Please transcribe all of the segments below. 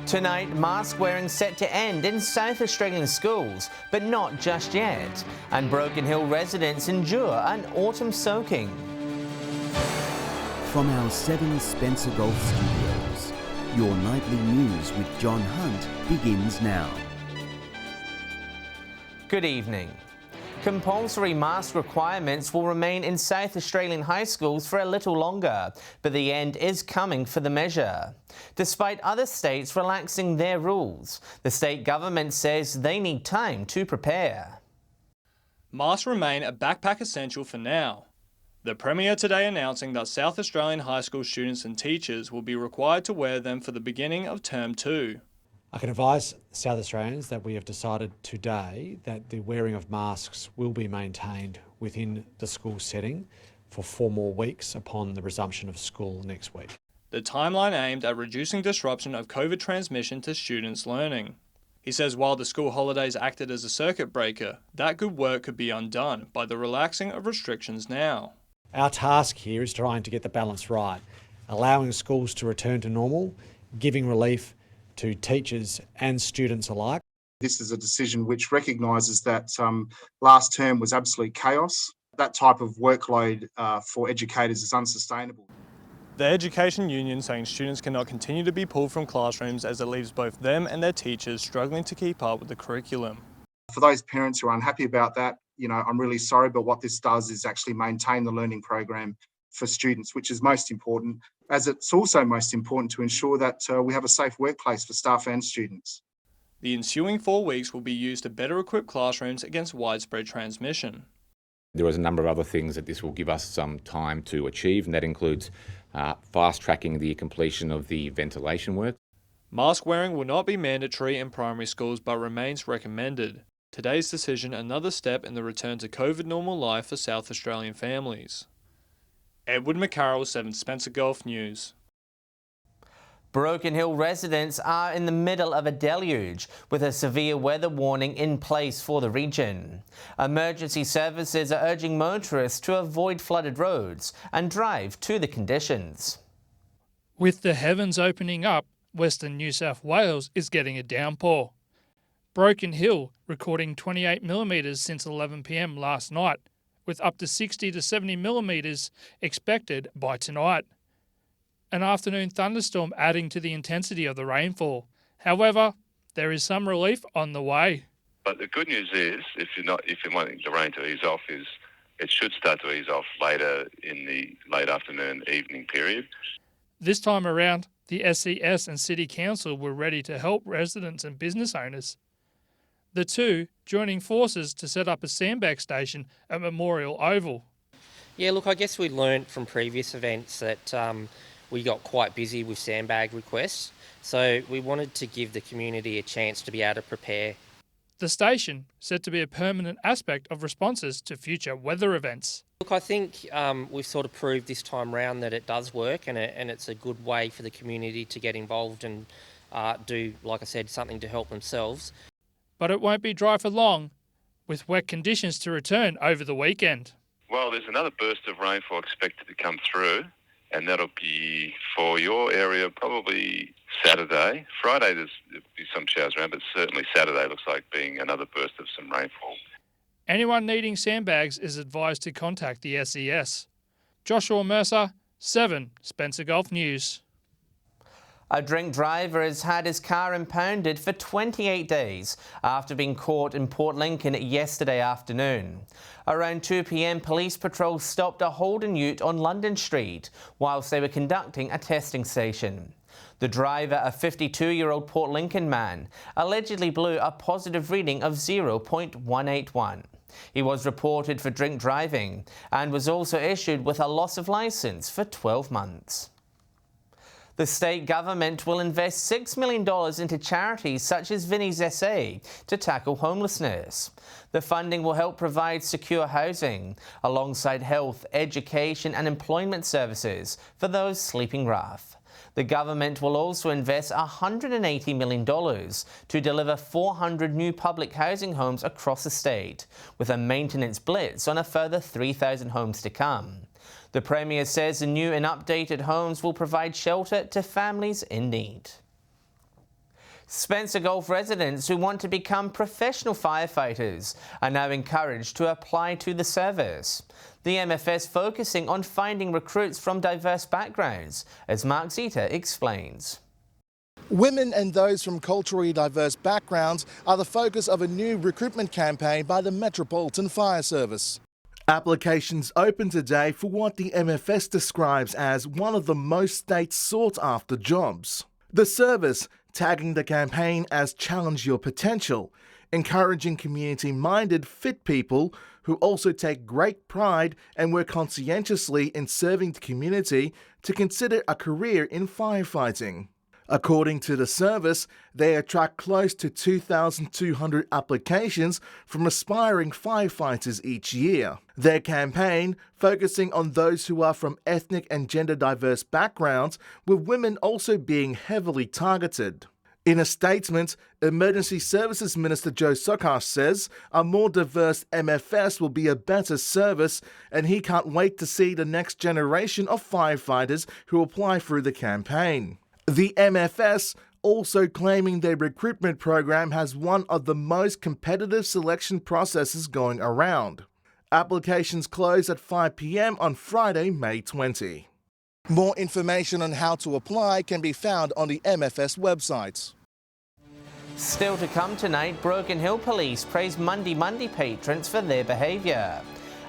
Tonight, mask wearing set to end in South Australian schools, but not just yet. And Broken Hill residents endure an autumn soaking. From our 7 Spencer Golf Studios, your nightly news with John Hunt begins now. Good evening. Compulsory mask requirements will remain in South Australian high schools for a little longer, but the end is coming for the measure. Despite other states relaxing their rules, the state government says they need time to prepare. Masks remain a backpack essential for now. The Premier today announcing that South Australian high school students and teachers will be required to wear them for the beginning of Term 2. I can advise South Australians that we have decided today that the wearing of masks will be maintained within the school setting for 4 more weeks upon the resumption of school next week. The timeline aimed at reducing disruption of COVID transmission to students' learning. He says while the school holidays acted as a circuit breaker, that good work could be undone by the relaxing of restrictions now. Our task here is trying to get the balance right, allowing schools to return to normal, giving relief to teachers and students alike. This is a decision which recognises that last term was absolute chaos. That type of workload for educators is unsustainable. The Education Union saying students cannot continue to be pulled from classrooms as it leaves both them and their teachers struggling to keep up with the curriculum. For those parents who are unhappy about that, I'm really sorry, but what this does is actually maintain the learning program for students, which is most important, as it's also most important to ensure that we have a safe workplace for staff and students. The ensuing 4 weeks will be used to better equip classrooms against widespread transmission. There is a number of other things that this will give us some time to achieve, and that includes fast-tracking the completion of the ventilation work. Mask wearing will not be mandatory in primary schools but remains recommended. Today's decision another step in the return to COVID normal life for South Australian families. Edward McCarroll, 7 Spencer Golf News. Broken Hill residents are in the middle of a deluge, with a severe weather warning in place for the region. Emergency services are urging motorists to avoid flooded roads and drive to the conditions. With the heavens opening up, Western New South Wales is getting a downpour. Broken Hill recording 28 millimetres since 11 p.m. last night, with up to 60 to 70 millimetres expected by tonight. An afternoon thunderstorm adding to the intensity of the rainfall. However, there is some relief on the way. But the good news is, if you're wanting the rain to ease off, is it should start to ease off later in the late afternoon, evening period. This time around, the SES and City Council were ready to help residents and business owners. The two joining forces to set up a sandbag station at Memorial Oval. Yeah, look, I guess we learned from previous events that we got quite busy with sandbag requests, so we wanted to give the community a chance to be able to prepare. The station said to be a permanent aspect of responses to future weather events. Look, I think we've sort of proved this time round that it does work, and it's a good way for the community to get involved and do, like I said, something to help themselves. But it won't be dry for long, with wet conditions to return over the weekend. Well, there's another burst of rainfall expected to come through, and that'll be for your area probably Saturday. Friday there'll be some showers around, but certainly Saturday looks like being another burst of some rainfall. Anyone needing sandbags is advised to contact the SES. Joshua Mercer, 7 Spencer Golf News. A drink driver has had his car impounded for 28 days after being caught in Port Lincoln yesterday afternoon. Around 2 p.m, police patrols stopped a Holden ute on London Street whilst they were conducting a testing station. The driver, a 52-year-old Port Lincoln man, allegedly blew a positive reading of 0.181. He was reported for drink driving and was also issued with a loss of licence for 12 months. The state government will invest $6 million into charities such as Vinnie's SA to tackle homelessness. The funding will help provide secure housing alongside health, education and employment services for those sleeping rough. The government will also invest $180 million to deliver 400 new public housing homes across the state, with a maintenance blitz on a further 3,000 homes to come. The Premier says the new and updated homes will provide shelter to families in need. Spencer Gulf residents who want to become professional firefighters are now encouraged to apply to the service. The MFS focusing on finding recruits from diverse backgrounds, as Mark Zita explains. Women and those from culturally diverse backgrounds are the focus of a new recruitment campaign by the Metropolitan Fire Service. Applications open today for what the MFS describes as one of the most state sought-after jobs. The service tagging the campaign as Challenge Your Potential, encouraging community-minded, fit people who also take great pride and work conscientiously in serving the community to consider a career in firefighting. According to the service, they attract close to 2,200 applications from aspiring firefighters each year. Their campaign, focusing on those who are from ethnic and gender diverse backgrounds, with women also being heavily targeted. In a statement, Emergency Services Minister Joe Sokash says a more diverse MFS will be a better service, and he can't wait to see the next generation of firefighters who apply through the campaign. The MFS also claiming their recruitment program has one of the most competitive selection processes going around. Applications close at 5 p.m. on Friday, May 20. More information on how to apply can be found on the MFS website. Still to come tonight, Broken Hill Police praise Monday patrons for their behaviour.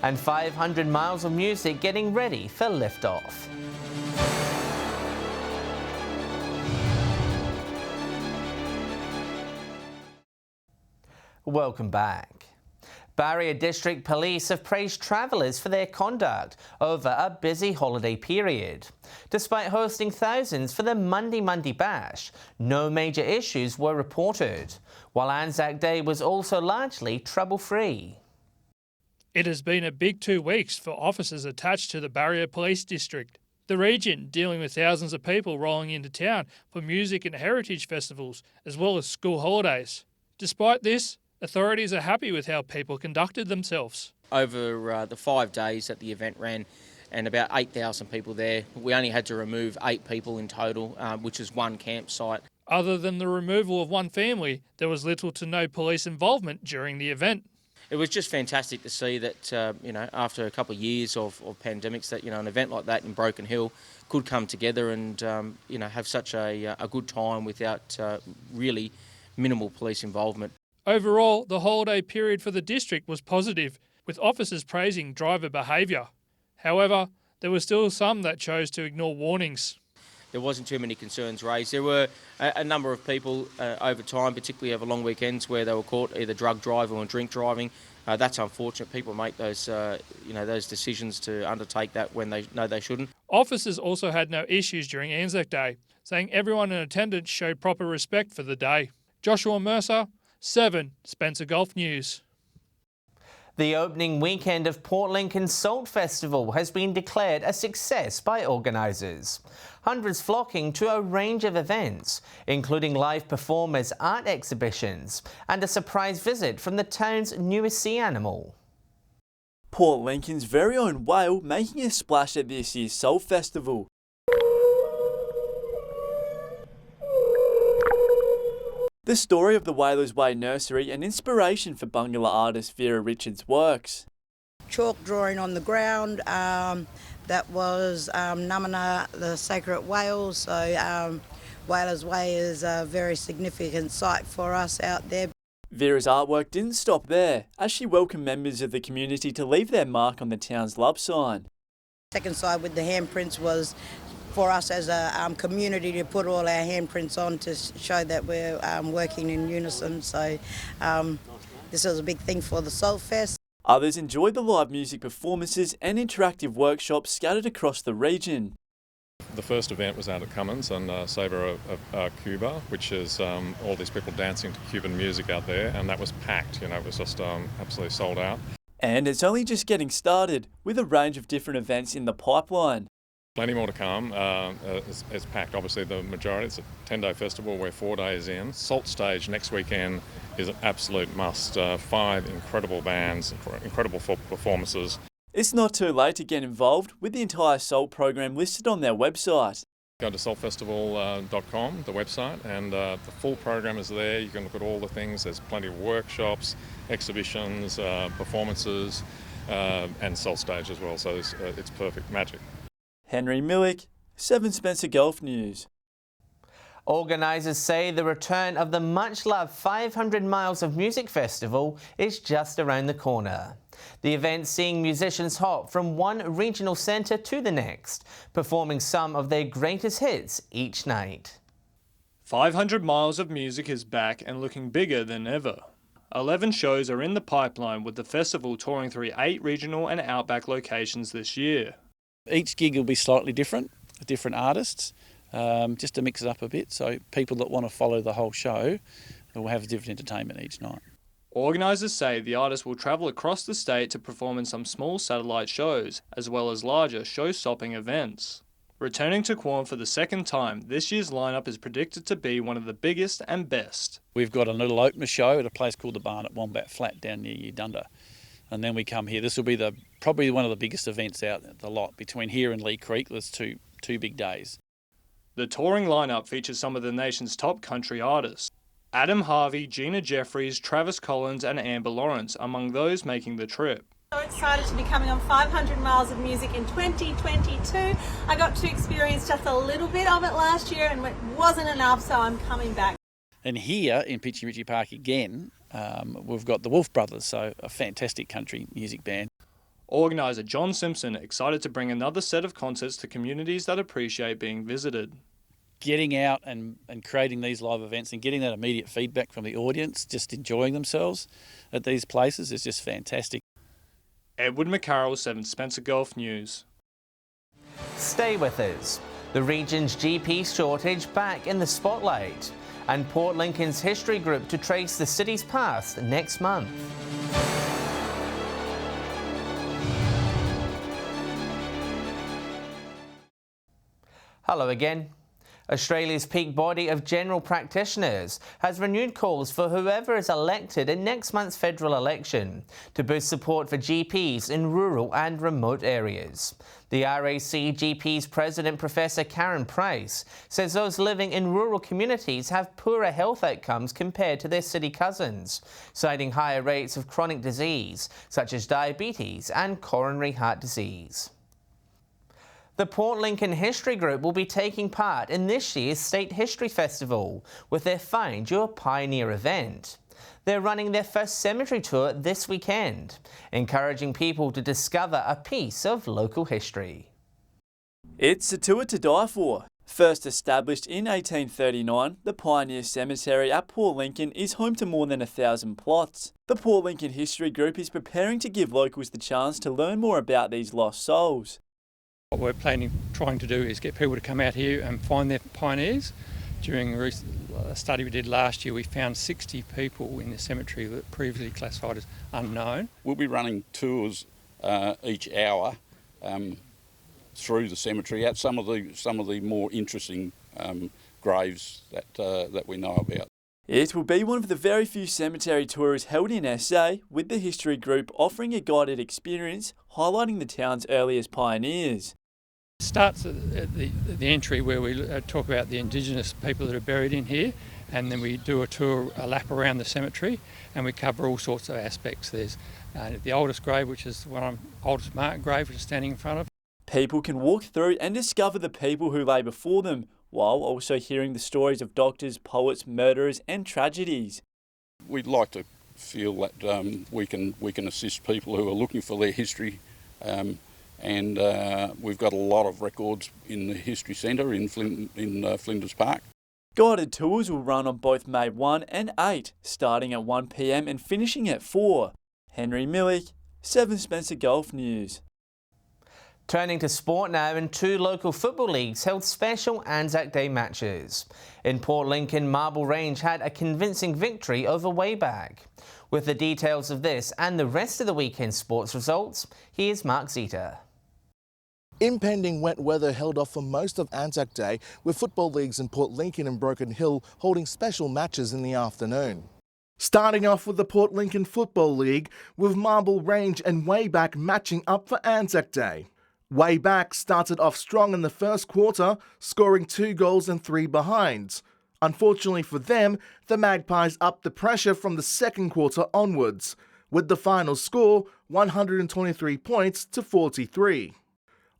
And 500 miles of music getting ready for liftoff. Welcome back. Barrier District Police have praised travellers for their conduct over a busy holiday period. Despite hosting thousands for the Monday Bash, no major issues were reported, while ANZAC Day was also largely trouble-free. It has been a big 2 weeks for officers attached to the Barrier Police District. The region dealing with thousands of people rolling into town for music and heritage festivals, as well as school holidays. Despite this, authorities are happy with how people conducted themselves. Over the 5 days that the event ran and about 8,000 people there, we only had to remove 8 people in total, which is one campsite. Other than the removal of one family, there was little to no police involvement during the event. It was just fantastic to see that, after a couple of years of pandemics, that, an event like that in Broken Hill could come together and, have such a good time without really minimal police involvement. Overall, the holiday period for the district was positive, with officers praising driver behaviour. However, there were still some that chose to ignore warnings. There wasn't too many concerns raised. There were a number of people over time, particularly over long weekends, where they were caught either drug driving or drink driving. That's unfortunate. People make those decisions to undertake that when they know they shouldn't. Officers also had no issues during ANZAC Day, saying everyone in attendance showed proper respect for the day. Joshua Mercer, 7 Spencer Gulf News. The opening weekend of Port Lincoln Salt Festival has been declared a success by organisers. Hundreds flocking to a range of events, including live performers, art exhibitions, and a surprise visit from the town's newest sea animal. Port Lincoln's very own whale making a splash at this year's Salt Festival. The story of the Whalers Way Nursery, an inspiration for Bungala artist Vera Richards' works. Chalk drawing on the ground, that was Numina, the sacred whale, so Whalers Way is a very significant site for us out there. Vera's artwork didn't stop there, as she welcomed members of the community to leave their mark on the town's love sign. Second side with the handprints was for us as a community to put all our handprints on to show that we're working in unison. So this was a big thing for the Salt Fest. Others enjoyed the live music performances and interactive workshops scattered across the region. The first event was out at Cummins and Savour of Cuba, which is all these people dancing to Cuban music out there, and that was packed. It was just absolutely sold out. And it's only just getting started, with a range of different events in the pipeline. Plenty more to come. It's packed. Obviously, the majority. It's a 10-day festival. We're 4 days in. Salt Stage next weekend is an absolute must. 5 incredible bands, incredible performances. It's not too late to get involved, with the entire Salt program listed on their website. Go to saltfestival.com, the website, and the full program is there. You can look at all the things. There's plenty of workshops, exhibitions, performances, and Salt Stage as well. So it's perfect magic. Henry Millick, 7 Spencer Golf News. Organisers say the return of the much-loved 500 Miles of Music Festival is just around the corner. The event seeing musicians hop from one regional centre to the next, performing some of their greatest hits each night. 500 Miles of Music is back and looking bigger than ever. 11 shows are in the pipeline, with the festival touring through 8 regional and outback locations this year. Each gig will be slightly different, with different artists, just to mix it up a bit, so people that want to follow the whole show will have different entertainment each night. Organisers say the artists will travel across the state to perform in some small satellite shows, as well as larger show-stopping events. Returning to Quorn for the second time, this year's lineup is predicted to be one of the biggest and best. We've got a little opener show at a place called the Barn at Wombat Flat down near Udunda. And then we come here. This will be probably one of the biggest events out at the lot. Between here and Lee Creek, there's two big days. The touring lineup features some of the nation's top country artists. Adam Harvey, Gina Jeffries, Travis Collins and Amber Lawrence among those making the trip. So excited to be coming on 500 Miles of Music in 2022. I got to experience just a little bit of it last year and it wasn't enough, so I'm coming back. And here in Pitchy Ritchie Park again, we've got the Wolf Brothers, so a fantastic country music band. Organiser John Simpson excited to bring another set of concerts to communities that appreciate being visited. Getting out and creating these live events and getting that immediate feedback from the audience, just enjoying themselves at these places is just fantastic. Edward McCarroll, 7 Spencer Golf News. Stay with us. The region's GP shortage back in the spotlight, and Port Lincoln's history group to trace the city's past next month. Hello again. Australia's peak body of general practitioners has renewed calls for whoever is elected in next month's federal election to boost support for GPs in rural and remote areas. The RAC GP's president, Professor Karen Price, says those living in rural communities have poorer health outcomes compared to their city cousins, citing higher rates of chronic disease such as diabetes and coronary heart disease. The Port Lincoln History Group will be taking part in this year's State History Festival with their Find Your Pioneer event. They're running their first cemetery tour this weekend, encouraging people to discover a piece of local history. It's a tour to die for. First established in 1839, the Pioneer Cemetery at Port Lincoln is home to more than 1,000 plots. The Port Lincoln History Group is preparing to give locals the chance to learn more about these lost souls. What we're trying to do is get people to come out here and find their pioneers. During a study we did last year, we found 60 people in the cemetery that previously classified as unknown. We'll be running tours each hour through the cemetery at some of the more interesting graves that we know about. It will be one of the very few cemetery tours held in SA, with the History Group offering a guided experience highlighting the town's earliest pioneers. It starts at the entry where we talk about the Indigenous people that are buried in here, and then we do a lap around the cemetery, and we cover all sorts of aspects. There's the oldest grave, which is the oldest marked grave, which is standing in front of. People can walk through and discover the people who lay before them, while also hearing the stories of doctors, poets, murderers and tragedies. We'd like to feel that we can assist people who are looking for their history, and we've got a lot of records in the History Centre in Flinders Park. Guided tours will run on both May 1 and 8, starting at 1 p.m. and finishing at 4. Henry Millick, 7 Spencer Golf News. Turning to sport now, and 2 local football leagues held special ANZAC Day matches. In Port Lincoln, Marble Range had a convincing victory over Whyalla. With the details of this and the rest of the weekend's sports results, here's Mark Zeta. Impending wet weather held off for most of ANZAC Day, with football leagues in Port Lincoln and Broken Hill holding special matches in the afternoon. Starting off with the Port Lincoln Football League, with Marble Range and Whyalla matching up for ANZAC Day. Way Back started off strong in the first quarter, scoring 2 goals and 3 behinds. Unfortunately for them, the Magpies upped the pressure from the second quarter onwards, with the final score 123 points to 43.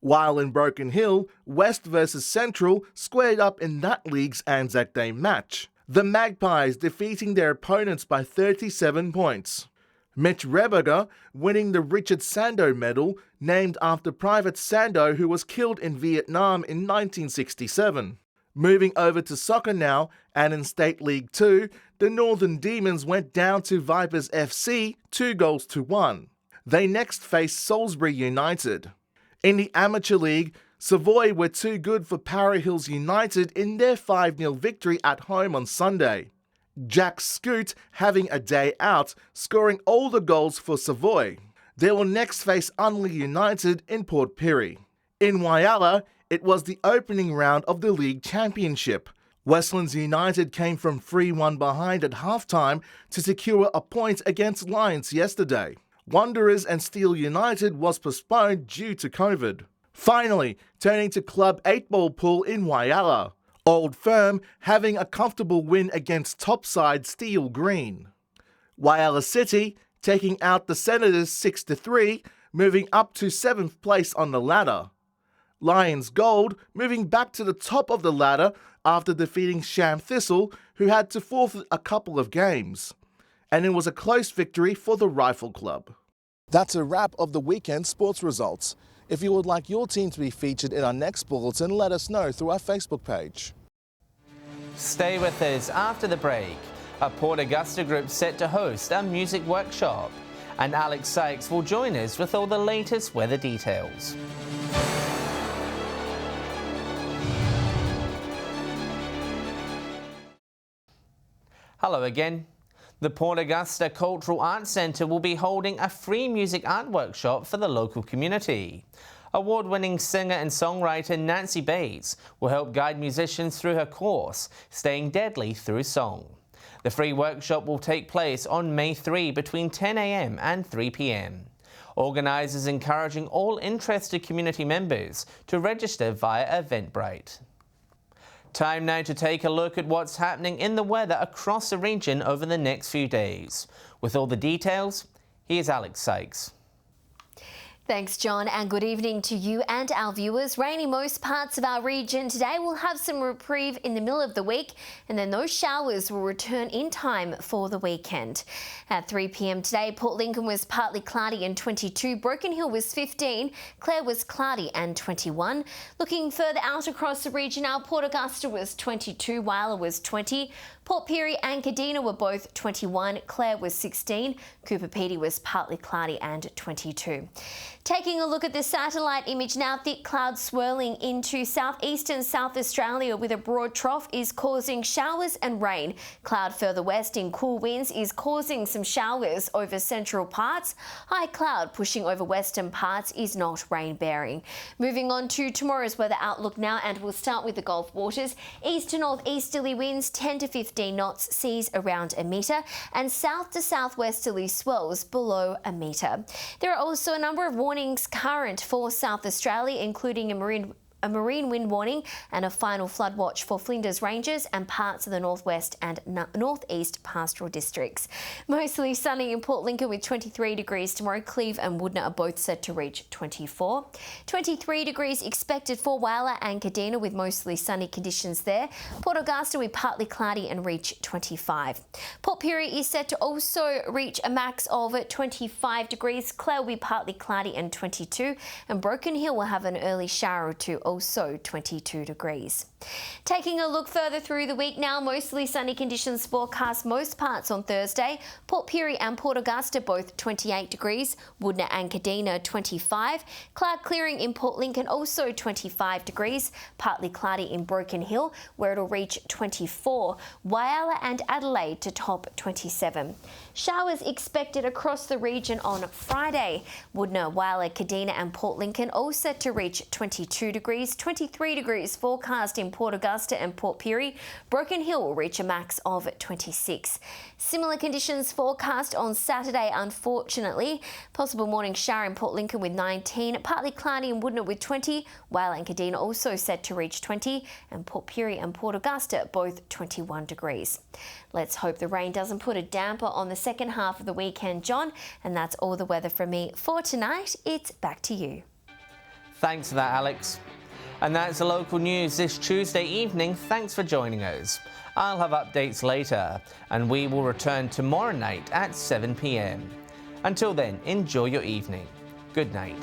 While in Broken Hill, West versus Central squared up in that league's Anzac Day match, the Magpies defeating their opponents by 37 points. Mitch Reberger winning the Richard Sando Medal, named after Private Sando, who was killed in Vietnam in 1967. Moving over to soccer now, and in State League 2, the Northern Demons went down to Vipers FC 2-1. They next faced Salisbury United. In the Amateur League, Savoy were too good for Para Hills United in their 5-0 victory at home on Sunday. Jack Scoot having a day out, scoring all the goals for Savoy. They will next face Unley United in Port Pirie. In Whyalla, it was the opening round of the league championship. Westlands United came from 3-1 behind at halftime to secure a point against Lions yesterday. Wanderers and Steel United was postponed due to COVID. Finally, turning to Club 8-Ball Pool in Whyalla. Old Firm having a comfortable win against top side Steel Green. Whyalla City taking out the Senators 6-3, moving up to 7th place on the ladder. Lions Gold moving back to the top of the ladder after defeating Sham Thistle, who had to forfeit a couple of games. And it was a close victory for the Rifle Club. That's a wrap of the weekend sports results. If you would like your team to be featured in our next bulletin, let us know through our Facebook page. Stay with us after the break. A Port Augusta group set to host a music workshop. And Alex Sykes will join us with all the latest weather details. Hello again. The Port Augusta Cultural Arts Centre will be holding a free music art workshop for the local community. Award-winning singer and songwriter Nancy Bates will help guide musicians through her course, Staying Deadly Through Song. The free workshop will take place on May 3 between 10 a.m. and 3 p.m. Organisers encouraging all interested community members to register via Eventbrite. Time now to take a look at what's happening in the weather across the region over the next few days. With all the details, here's Alex Sykes. Thanks, John, and good evening to you and our viewers. Rain in most parts of our region today. We'll have some reprieve in the middle of the week, and then those showers will return in time for the weekend. At 3 p.m. today, Port Lincoln was partly cloudy and 22. Broken Hill was 15. Clare was cloudy and 21. Looking further out across the region, our Port Augusta was 22. Whyalla was 20. Port Pirie and Kadina were both 21. Clare was 16. Cooper Pedy was partly cloudy and 22. Taking a look at the satellite image now, thick clouds swirling into southeastern South Australia with a broad trough is causing showers and rain. Cloud further west in cool winds is causing some showers over central parts. High cloud pushing over western parts is not rain bearing. Moving on to tomorrow's weather outlook now, and we'll start with the Gulf waters. East to northeasterly winds 10 to 15 knots, seas around a metre, and south to southwesterly swells below a metre. There are also a number of warnings current for South Australia, including a marine wind warning and a final flood watch for Flinders Ranges and parts of the northwest and northeast pastoral districts. Mostly sunny in Port Lincoln with 23 degrees tomorrow. Cleve and Woodner are both set to reach 24. 23 degrees expected for Whyalla and Kadina with mostly sunny conditions there. Port Augusta will be partly cloudy and reach 25. Port Pirie is set to also reach a max of 25 degrees. Clare will be partly cloudy and 22, and Broken Hill will have an early shower or two, also 22 degrees. Taking a look further through the week now, mostly sunny conditions forecast most parts on Thursday. Port Pirie and Port Augusta both 28 degrees. Woodner and Kadina 25. Cloud clearing in Port Lincoln also 25 degrees. Partly cloudy in Broken Hill where it'll reach 24. Whyalla and Adelaide to top 27. Showers expected across the region on Friday. Woodner, Whyalla, Kadina and Port Lincoln all set to reach 22 degrees. degrees, 23 degrees forecast in Port Augusta and Port Pirie. Broken Hill will reach a max of 26. Similar conditions forecast on Saturday, unfortunately. Possible morning shower in Port Lincoln with 19, partly cloudy in Woodnett with 20, Whyalla and Kadina also set to reach 20, and Port Pirie and Port Augusta both 21 degrees. Let's hope the rain doesn't put a damper on the second half of the weekend, John, and that's all the weather from me for tonight. It's back to you. Thanks for that, Alex. And that's the local news this Tuesday evening. Thanks for joining us. I'll have updates later, and we will return tomorrow night at 7 p.m. Until then, enjoy your evening. Good night.